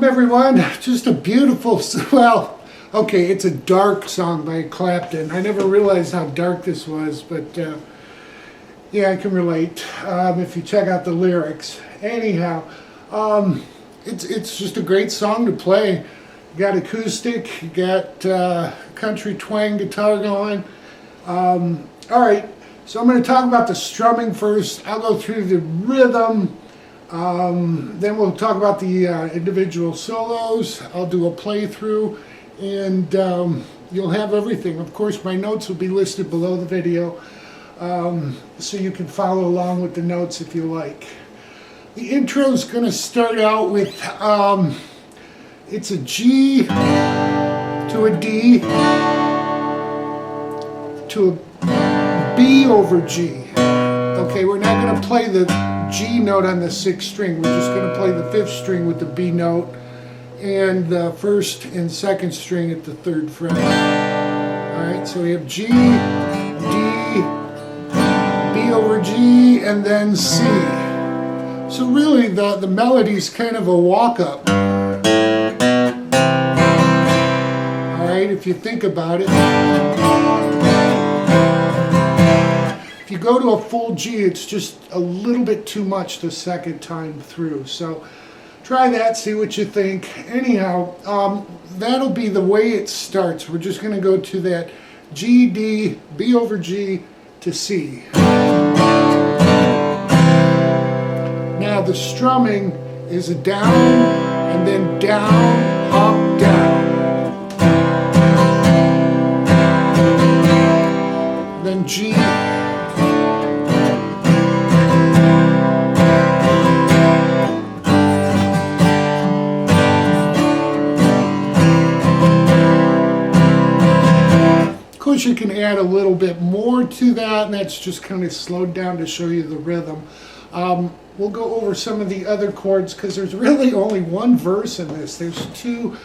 Welcome everyone. Just a beautiful, well, okay, it's a dark song by Clapton. I never realized how dark this was, but yeah, I can relate if you check out the lyrics. Anyhow, it's just a great song to play. You got acoustic, you got country twang guitar going. All right, so I'm going to talk about the strumming first. I'll go through the rhythm. Then we'll talk about the individual solos. I'll do a playthrough, and you'll have everything. Of course, my notes will be listed below the video, so you can follow along with the notes if you like. The intro is going to start out with, it's a G to a D to a B over G. Okay, we're not going to play the G note on the 6th string. We're just going to play the 5th string with the B note and the 1st and 2nd string at the 3rd fret. Alright, so we have G, D, B over G, and then C. So really the melody's kind of a walk-up. Alright, if you think about it. If you go to a full G, it's just a little bit too much the second time through. So try that, see what you think. Anyhow, that'll be the way it starts. We're just going to go to that G, D, B over G to C. Now the strumming is a down and then down, up, down. Then G. Of course, you can add a little bit more to that, and that's just kind of slowed down to show you the rhythm. We'll go over some of the other chords because there's really only one verse in this. There's two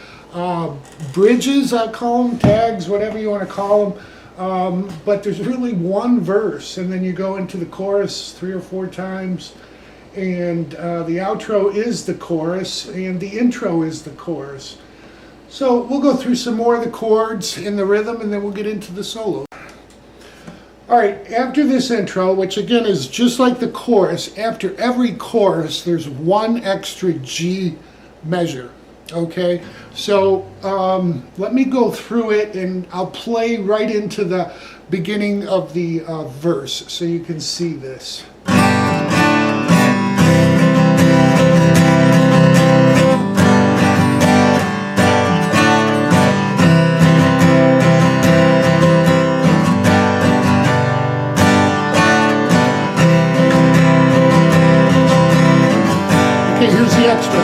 bridges, I call them, tags, whatever you want to call them. But there's really one verse, and then you go into the chorus 3 or 4 times, and the outro is the chorus, and the intro is the chorus. So we'll go through some more of the chords in the rhythm, and then we'll get into the solo. Alright, after this intro, which again is just like the chorus, after every chorus there's one extra G measure. Okay, so let me go through it, and I'll play right into the beginning of the verse so you can see this. Okay, here's the extra.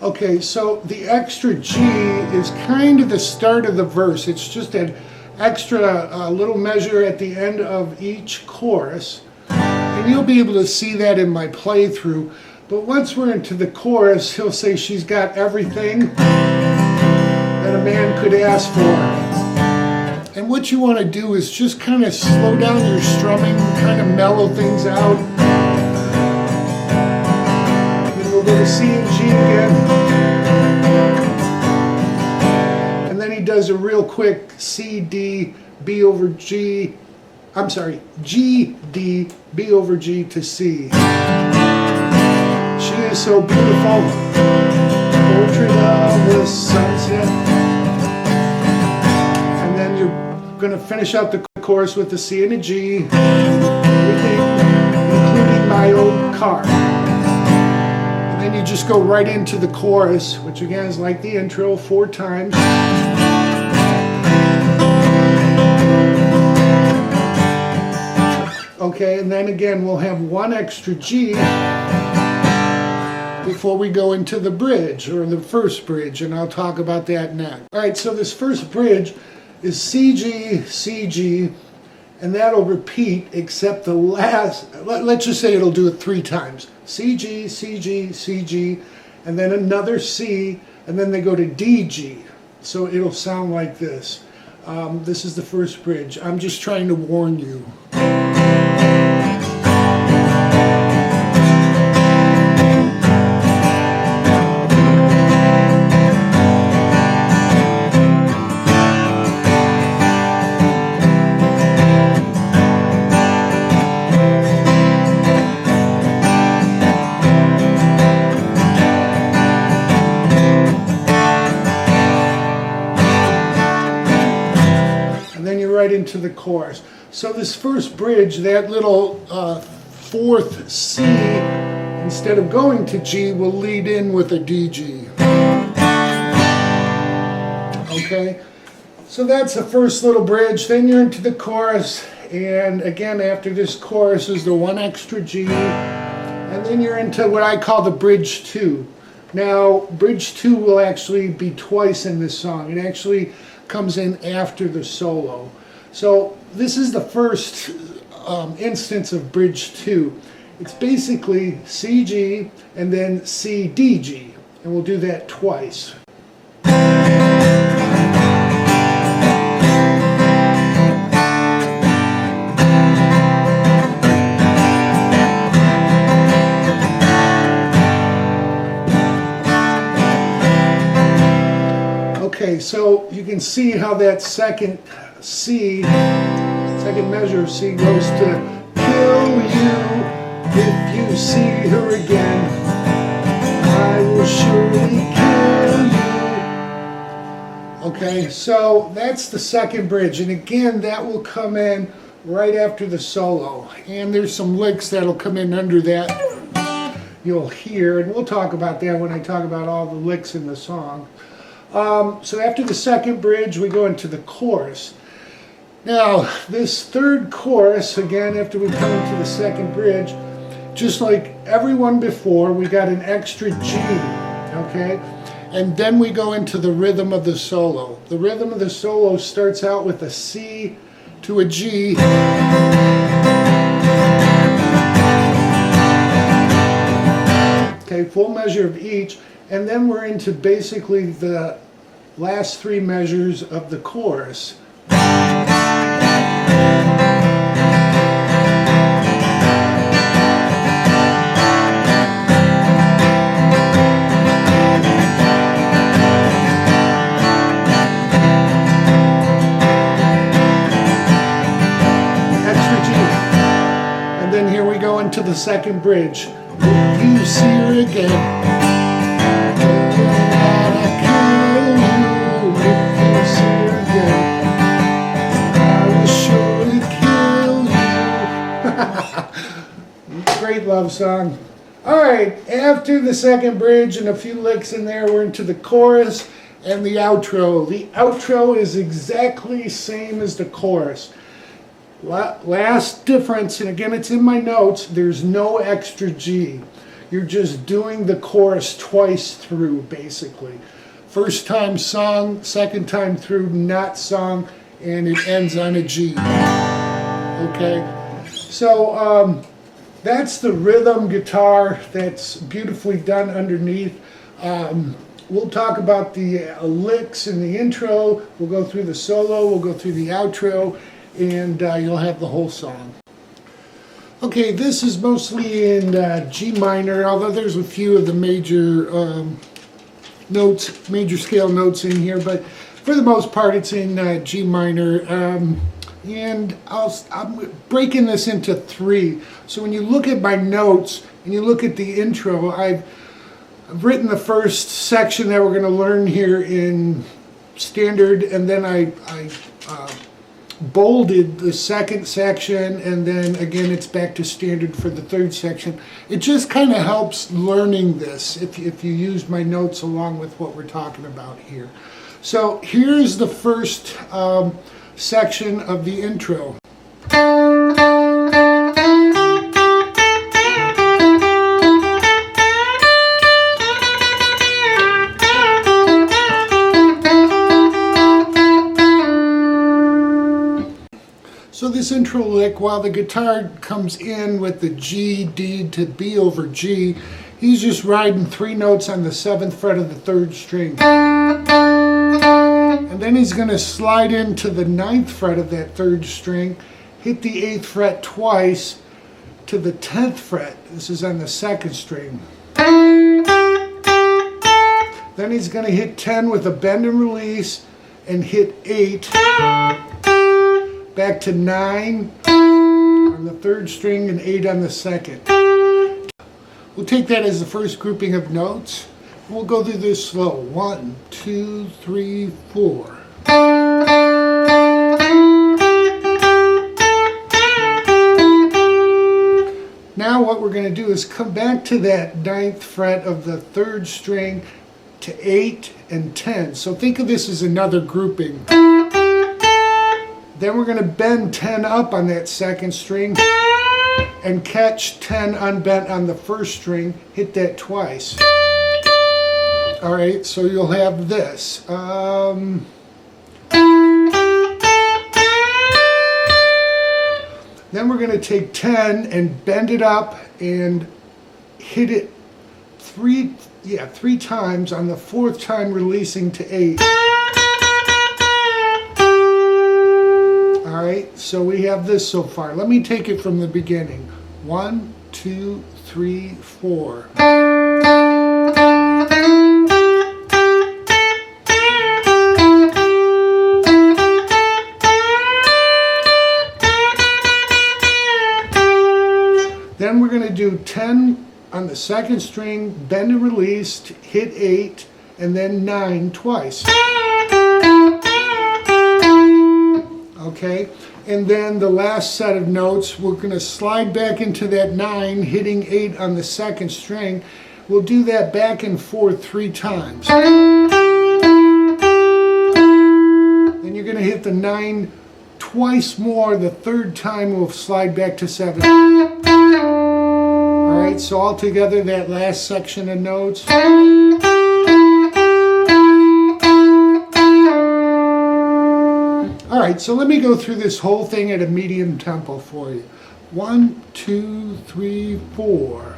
Okay, so the extra G is kind of the start of the verse. It's just an extra little measure at the end of each chorus. And you'll be able to see that in my playthrough. But once we're into the chorus, he'll say she's got everything that a man could ask for. And what you want to do is just kind of slow down your strumming, kind of mellow things out. Then we'll go to C and G again. And then he does a real quick C, D, B over G. I'm sorry, G, D, B over G to C. She is so beautiful. Portrait of the sunset. And then you're going to finish out the chorus with the C and a G, including my old car. And then you just go right into the chorus, which again is like the intro, 4 times. Okay, and then again we'll have one extra G before we go into the bridge, or the first bridge, and I'll talk about that next. Alright, so this first bridge is C, G, C, G, and that'll repeat except the last, let's just say it'll do it 3 times. C, G, C, G, C, G, and then another C, and then they go to D, G. So it'll sound like this. This is the first bridge. I'm just trying to warn you. into the chorus. So this first bridge, that little fourth C, instead of going to G, will lead in with a DG. Okay, so that's the first little bridge. Then you're into the chorus, and again, after this chorus is the one extra G, and then you're into what I call the bridge 2. Now, bridge 2 will actually be twice in this song. It actually comes in after the solo. So this is the first instance of bridge 2. It's basically C, G, and then C, D, G, and we'll do that twice. Okay, so you can see how that second C, second measure of C goes to kill you if you see her again. I will surely kill you. Okay, so that's the second bridge, and again, that will come in right after the solo. And there's some licks that'll come in under that you'll hear, and we'll talk about that when I talk about all the licks in the song. So after the second bridge, we go into the chorus. Now, this third chorus, again, after we come into the second bridge, just like everyone before, we got an extra G, okay? And then we go into the rhythm of the solo. The rhythm of the solo starts out with a C to a G. Okay, full measure of each. And then we're into basically the last three measures of the chorus. Extra G. And then here we go into the second bridge. If you see her again, great love song. Alright, after the second bridge and a few licks in there, we're into the chorus and the outro. The outro is exactly same as the chorus. Last difference, and again it's in my notes, there's no extra G. You're just doing the chorus twice through, basically. First time sung, second time through not sung, and it ends on a G. Okay? So, that's the rhythm guitar that's beautifully done underneath. We'll talk about the licks in the intro, we'll go through the solo, we'll go through the outro, and you'll have the whole song. Okay, this is mostly in G minor, although there's a few of the major notes, major scale notes in here, but for the most part it's in G minor. And I'm breaking this into three. So when you look at my notes and you look at the intro, I've written the first section that we're going to learn here in standard, and then I bolded the second section, and then again it's back to standard for the third section. It just kind of helps learning this if you use my notes along with what we're talking about here. So here's the first section of the intro. So this intro lick, while the guitar comes in with the G, D to B over G, he's just riding three notes on the 7th fret of the 3rd string. And then he's going to slide into the 9th fret of that 3rd string, hit the 8th fret twice to the 10th fret. This is on the 2nd string. Then he's going to hit 10 with a bend and release and hit 8. Back to 9 on the 3rd string and 8 on the 2nd. We'll take that as the first grouping of notes. We'll go through this slow. 1, 2, 3, 4. Now what we're going to do is come back to that 9th fret of the 3rd string to 8 and 10. So think of this as another grouping. Then we're going to bend 10 up on that 2nd string and catch 10 unbent on the 1st string, hit that twice. Alright, so you'll have this. Then we're going to take 10 and bend it up and hit it three times, on the 4th time releasing to 8. Alright, so we have this so far. Let me take it from the beginning. 1, 2, 3, 4. Then we're going to do 10 on the 2nd string, bend and release, hit 8, and then 9 twice. Okay, and then the last set of notes, we're going to slide back into that 9, hitting 8 on the 2nd string. We'll do that back and forth 3 times. Then you're going to hit the 9 twice more. The 3rd time we'll slide back to 7. Alright, so all together that last section of notes. Alright, so let me go through this whole thing at a medium tempo for you. 1, 2, 3, 4.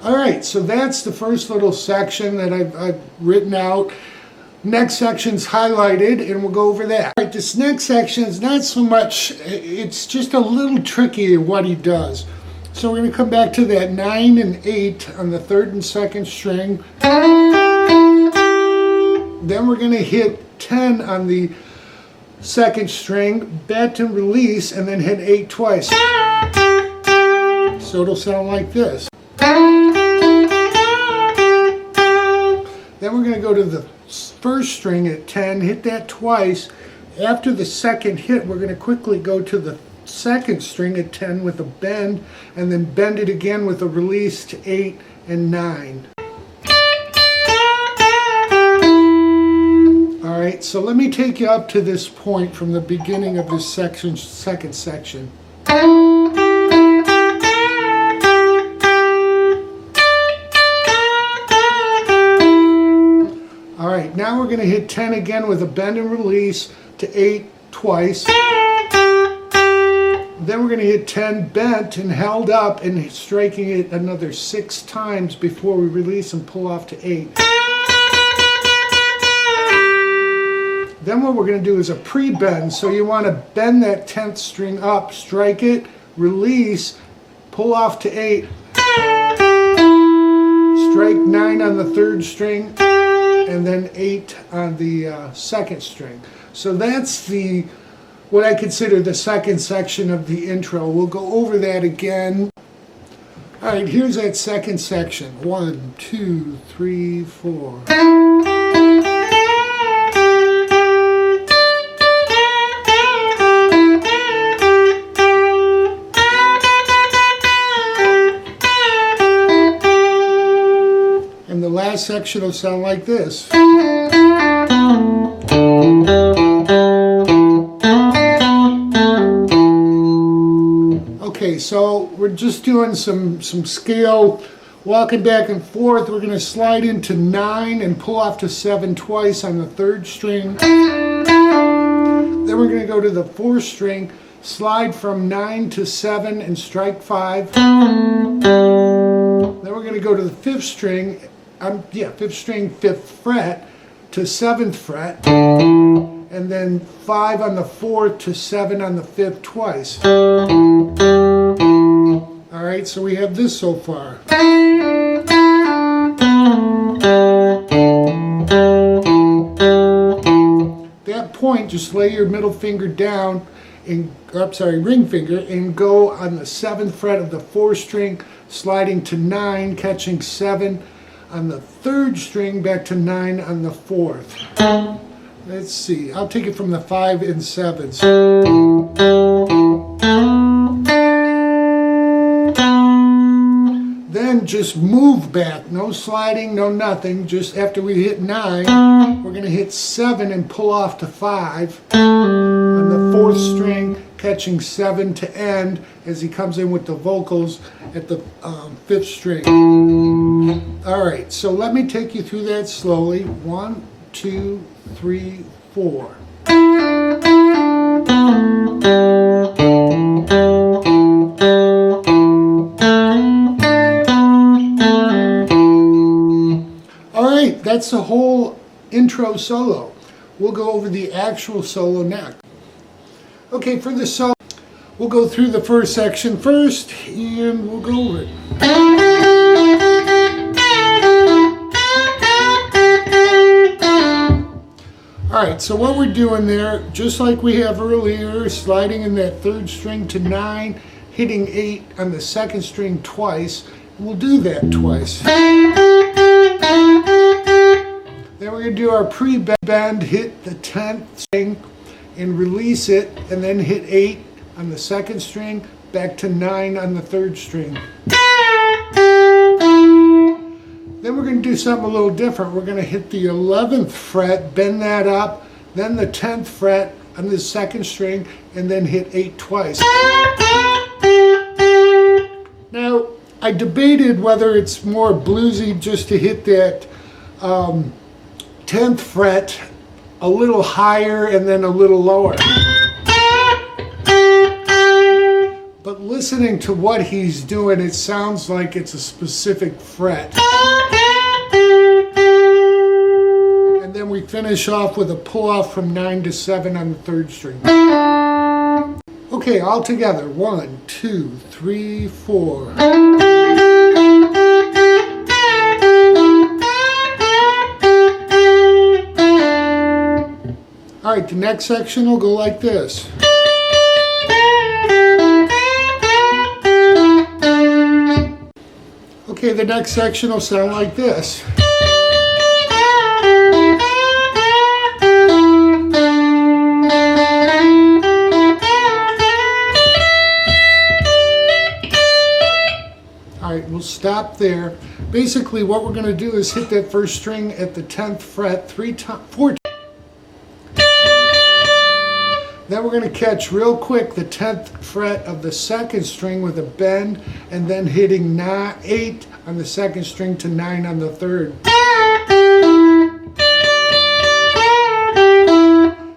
Alright, so that's the first little section that I've written out. Next section's highlighted, and we'll go over that. All right, this next section is not so much, it's just a little tricky what he does. So we're going to come back to that 9 and 8 on the 3rd and 2nd string. Then we're going to hit 10 on the 2nd string, bend and release, and then hit 8 twice. So it'll sound like this. Then we're going to go to the 1st string at 10, hit that twice. After the 2nd hit, we're going to quickly go to the 2nd string at 10 with a bend, and then bend it again with a release to 8 and 9. Alright, so let me take you up to this point from the beginning of this section, 2nd section. Alright, now we're going to hit 10 again with a bend and release to 8 twice. Then we're going to hit 10 bent and held up and striking it another 6 times before we release and pull off to 8. Then what we're going to do is a pre-bend. So you want to bend that 10th string up, strike it, release, pull off to 8, strike 9 on the 3rd string, and then 8 on the 2nd string. So that's what I consider the 2nd section of the intro. We'll go over that again. Alright, here's that 2nd section. 1, 2, 3, 4. And the last section will sound like this. Okay, so we're just doing some scale, walking back and forth. We're going to slide into 9 and pull off to 7 twice on the 3rd string. Then we're going to go to the 4th string, slide from 9 to 7 and strike 5. Then we're going to go to the 5th string, 5th string, 5th fret to 7th fret, and then 5 on the 4th to 7 on the 5th twice. Alright, so we have this so far. That point, just lay your middle finger down ring finger, and go on the 7th fret of the 4th string, sliding to 9, catching 7 on the 3rd string, back to 9 on the 4th. Let's see, I'll take it from the 5 and 7s. Then just move back, no sliding, no nothing. Just after we hit 9, we're going to hit 7 and pull off to 5 on the 4th string, catching 7 to end as he comes in with the vocals at the 5th string. Alright, so let me take you through that slowly. 1, 2, 3, 4. Alright, that's the whole intro solo. We'll go over the actual solo next. Okay, for the solo, we'll go through the first section first, and we'll go over it. Alright, so what we're doing there, just like we have earlier, sliding in that 3rd string to 9, hitting 8 on the 2nd string twice. We'll do that twice. Then we're going to do our pre-bend, hit the 10th string and release it, and then hit 8 on the 2nd string, back to 9 on the 3rd string. Then we're going to do something a little different. We're going to hit the 11th fret, bend that up, then the 10th fret on the 2nd string, and then hit 8 twice. Now, I debated whether it's more bluesy just to hit that 10th fret a little higher and then a little lower. But listening to what he's doing, it sounds like it's a specific fret. And then we finish off with a pull off from 9 to 7 on the 3rd string. Okay, all together. 1, 2, 3, 4. Alright, the next section will go like this. Okay, the next section will sound like this. Alright, we'll stop there. Basically, what we're going to do is hit that 1st string at the 10th fret 4 times. Then we're going to catch real quick the 10th fret of the 2nd string with a bend, and then hitting 8 on the 2nd string to 9 on the 3rd.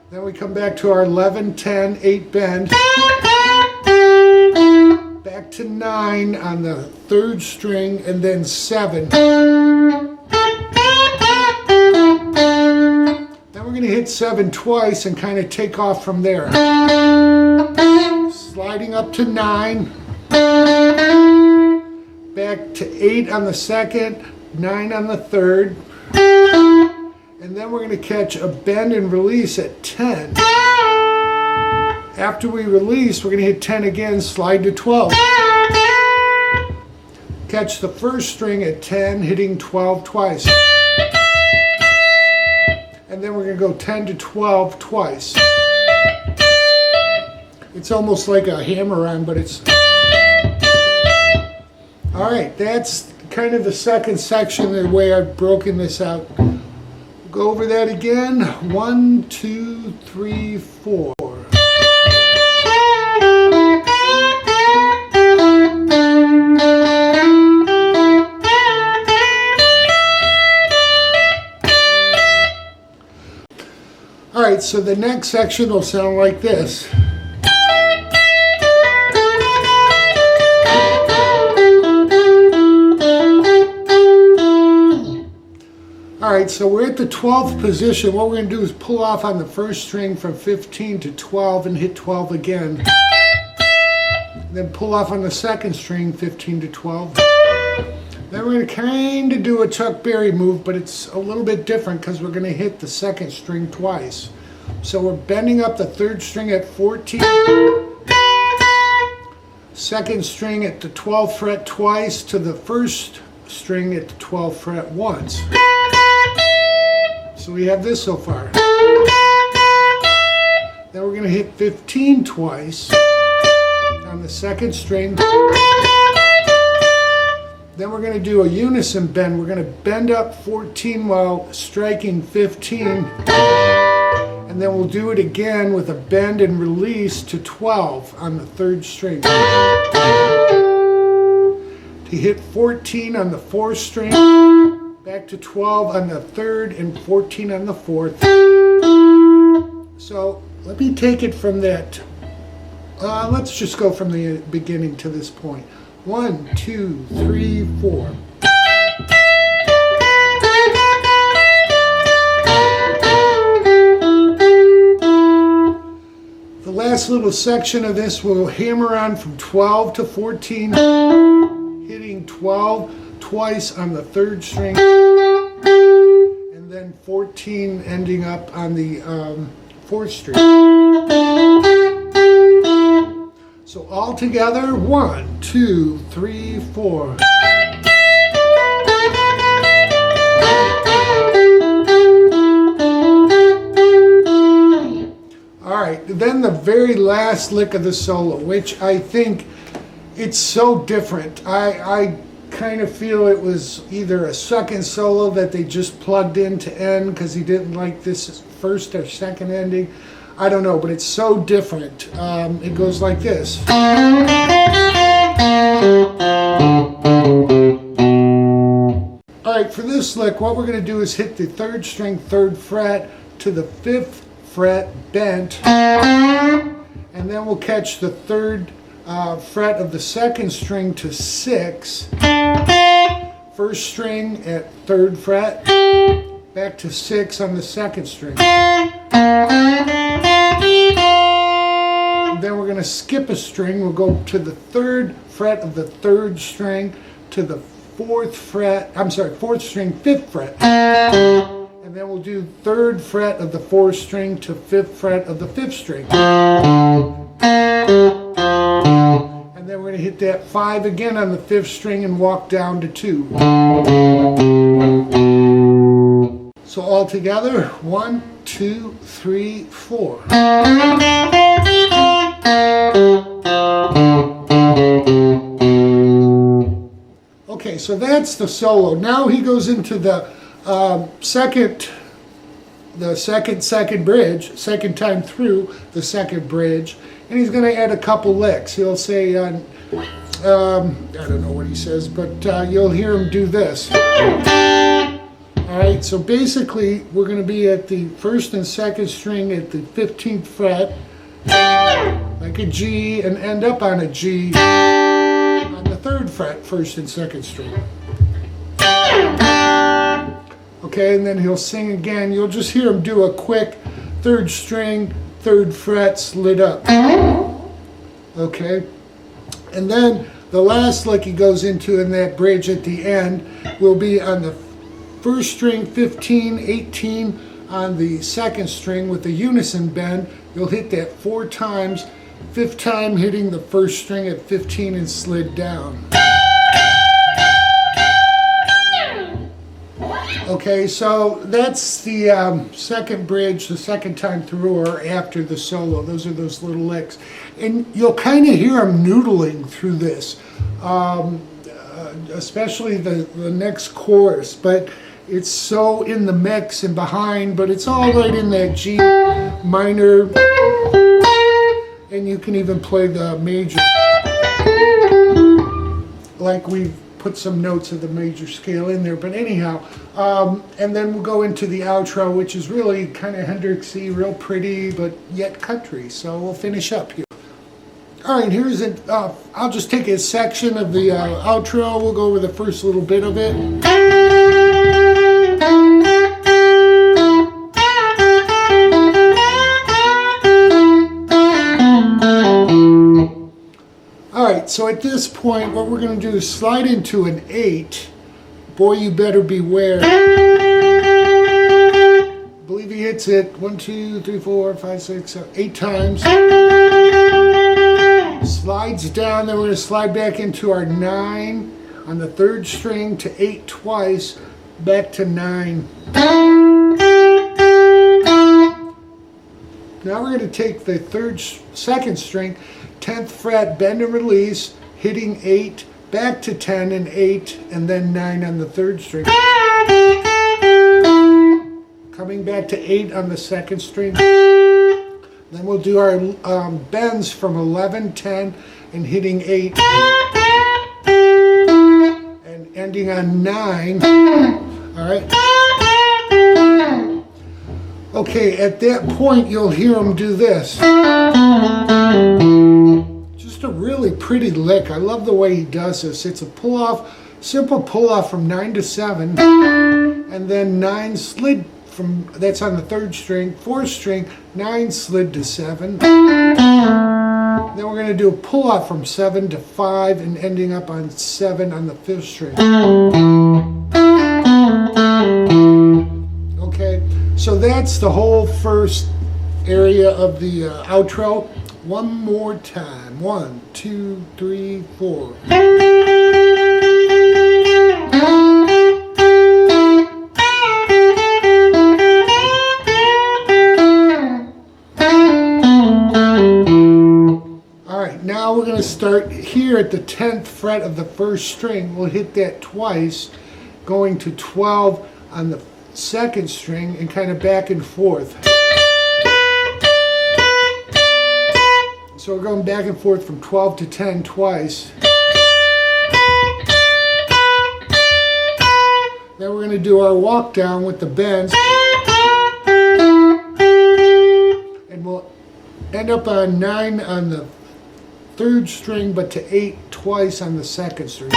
Then we come back to our 11, 10, 8 bend. Back to 9 on the 3rd string, and then 7. We're going to hit 7 twice and kind of take off from there. Sliding up to 9, back to 8 on the 2nd, 9 on the 3rd, and then we're going to catch a bend and release at 10. After we release, we're going to hit 10 again, slide to 12. Catch the 1st string at 10, hitting 12 twice. And then we're going to go 10 to 12 twice. It's almost like a hammer-on, but it's... Alright, that's kind of the second section, the way I've broken this out. Go over that again. 1, 2, 3, 4. Alright, so the next section will sound like this. Alright, so we're at the 12th position. What we're going to do is pull off on the 1st string from 15 to 12 and hit 12 again. Then pull off on the 2nd string, 15 to 12. Then we're going to kind of do a Chuck Berry move, but it's a little bit different because we're going to hit the 2nd string twice. So we're bending up the third string at 14, second string at the 12th fret twice to the first string at the 12th fret once. So we have this so far. Then we're going to hit 15 twice on the second string. Then we're going to do a unison bend. We're going to bend up 14 while striking 15. And then we'll do it again with a bend and release to 12 on the third string. To hit 14 on the fourth string, back to 12 on the third, and 14 on the fourth. So let me take it from that. Let's just go from the beginning to this point. 1, 2, 3, 4. The last little section of this will hammer on from 12 to 14, hitting 12 twice on the third string, and then 14 ending up on the fourth string. So all together, 1, 2, 3, 4. All right, then the very last lick of the solo, which I think it's so different. I kind of feel it was either a second solo that they just plugged in to end because he didn't like this first or second ending. I don't know, but it's so different. It goes like this. All right, for this lick, what we're going to do is hit the third string, third fret to the fifth fret bent, and then we'll catch the third fret of the second string to 6, first string at third fret, back to 6 on the second string. And then we're going to skip a string. We'll go to the third fret of the third string to the fourth string, fifth fret. And then we'll do third fret of the fourth string to fifth fret of the fifth string. And then we're going to hit that 5 again on the fifth string and walk down to 2. So all together, 1, 2, 3, 4. Okay, so that's the solo. Now he goes into the second bridge, second time through the second bridge, and he's going to add a couple licks. He'll say, I don't know what he says, but you'll hear him do this. All right, so basically we're going to be at the first and second string at the 15th fret, like a G, and end up on a G on the third fret, first and second string. Okay, and then he'll sing again. You'll just hear him do a quick third string, third fret, slid up. Okay, and then the last lick he goes into in that bridge at the end will be on the first string, 15, 18 on the second string with the unison bend. You'll hit that 4 times, 5th time hitting the first string at 15 and slid down. Okay, so that's the second bridge, the second time through or after the solo. Those are those little licks. And you'll kind of hear him noodling through this, especially the next chorus. But it's so in the mix and behind, but it's all right in that G minor. And you can even play the major, like we've put some notes of the major scale in there, but anyhow, and then we'll go into the outro, which is really kind of Hendrixy, real pretty, but yet country. So we'll finish up here. All right, here's it. I'll just take a section of the outro. We'll go over the first little bit of it. Alright, so at this point, what we're going to do is slide into an 8. Boy, you better beware. believe he hits it 1, 2, 3, 4, 5, 6, 7, 8 times. Slides down, then we're going to slide back into our 9 on the 3rd string to 8 twice, back to 9. Now we're going to take the 2nd string, 10th fret, bend and release, hitting 8, back to 10 and 8, and then 9 on the 3rd string. Coming back to 8 on the 2nd string. Then we'll do our bends from 11, 10, and hitting 8. And ending on 9. Alright. Okay, at that point you'll hear him do this. Just a really pretty lick. I love the way he does this. It's a pull-off, simple pull-off from 9 to 7. And then 9 slid from, that's on the 3rd string, 4th string, 9 slid to 7. Then we're going to do a pull-off from 7 to 5 and ending up on 7 on the 5th string. Okay, so that's the whole first area of the outro. One more time. 1, 2, 3, 4. Now we're going to start here at the 10th fret of the 1st string. We'll hit that twice, going to 12 on the 2nd string and kind of back and forth. So we're going back and forth from 12 to 10 twice. Then we're going to do our walk down with the bends. And we'll end up on 9 on the 3rd string, but to 8 twice on the 2nd string.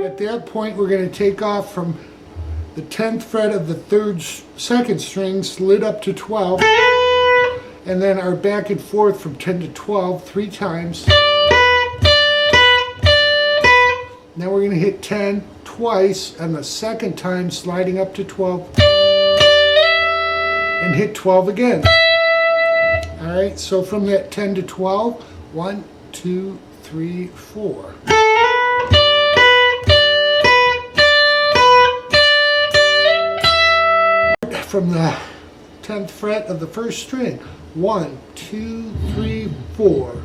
At that point, we're going to take off from the 10th fret of the 2nd string, slid up to 12, and then our back and forth from 10 to 12 3 times. Now we're going to hit 10 twice on the 2nd time, sliding up to 12, and hit 12 again. Alright, so from that 10 to 12, 1, 2, 3, 4. From the 10th fret of the 1st string, 1, 2, 3, 4.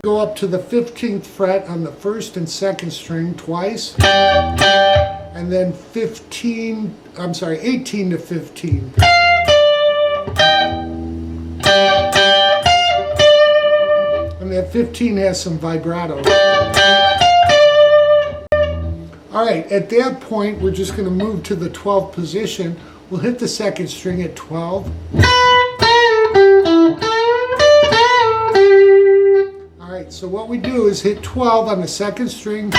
Up to the 15th fret on the 1st and 2nd string twice, and then 18 to 15. And that 15 has some vibrato. Alright, at that point we're just going to move to the 12th position. We'll hit the 2nd string at 12. So what we do is hit 12 on the 2nd string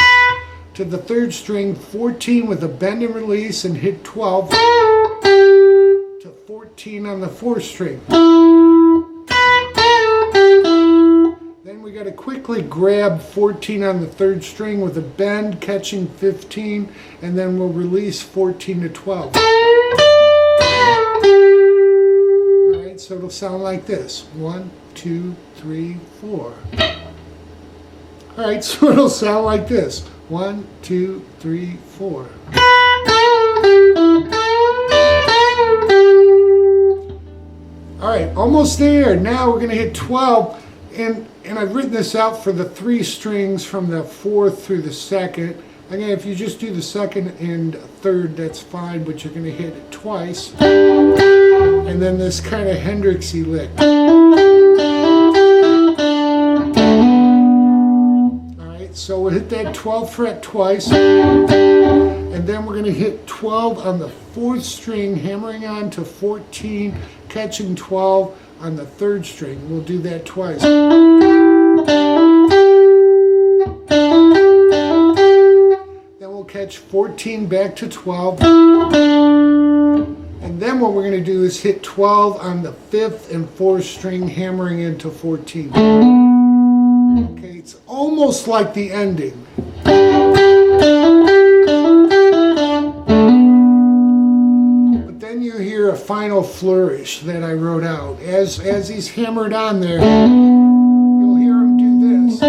to the 3rd string, 14 with a bend and release, and hit 12 to 14 on the 4th string. Then we got to quickly grab 14 on the 3rd string with a bend, catching 15, and then we'll release 14 to 12. Alright, so it'll sound like this. 1, 2, 3, 4. Alright, so it'll sound like this. 1, 2, 3, 4. Alright, almost there. Now we're going to hit 12. And I've written this out for the 3 strings from the 4th through the 2nd. Again, if you just do the 2nd and 3rd, that's fine, but you're going to hit it twice. And then this kind of Hendrixy lick. So we'll hit that 12th fret twice, and then we're going to hit 12 on the 4th string, hammering on to 14, catching 12 on the 3rd string. We'll do that twice. Then we'll catch 14 back to 12, And then what we're going to do is hit 12 on the 5th and 4th string, hammering into 14. Okay, it's almost like the ending. But then you hear a final flourish that I wrote out. As he's hammered on there, you'll hear him do this.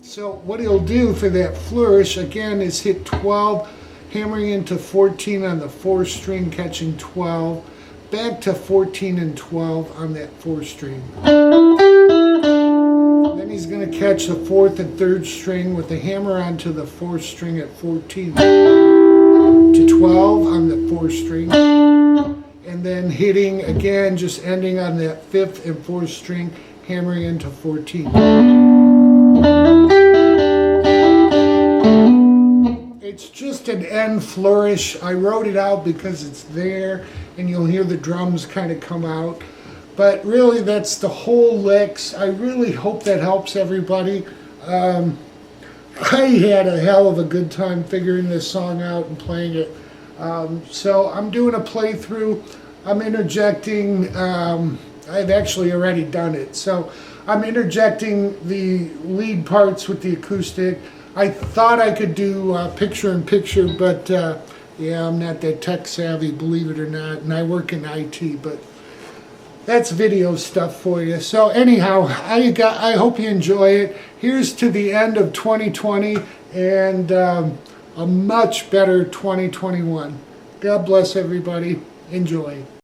So what he'll do for that flourish, again, is hit 12, hammering into 14 on the 4th string, catching 12, back to 14 and 12 on that 4th string. Then he's going to catch the 4th and 3rd string with the hammer onto the 4th string at 14 to 12 on the 4th string, and then hitting again, just ending on that 5th and 4th string, hammering into 14. It's just an end flourish. I wrote it out because it's there and you'll hear the drums kind of come out. But really, that's the whole licks. I really hope that helps everybody. I had a hell of a good time figuring this song out and playing it. So I'm doing a playthrough. I'm interjecting. I've actually already done it. So I'm interjecting the lead parts with the acoustic. I thought I could do picture-in-picture, but yeah, I'm not that tech savvy, believe it or not, and I work in IT, but that's video stuff for you. So anyhow, I hope you enjoy it. Here's to the end of 2020 and a much better 2021. God bless everybody. Enjoy.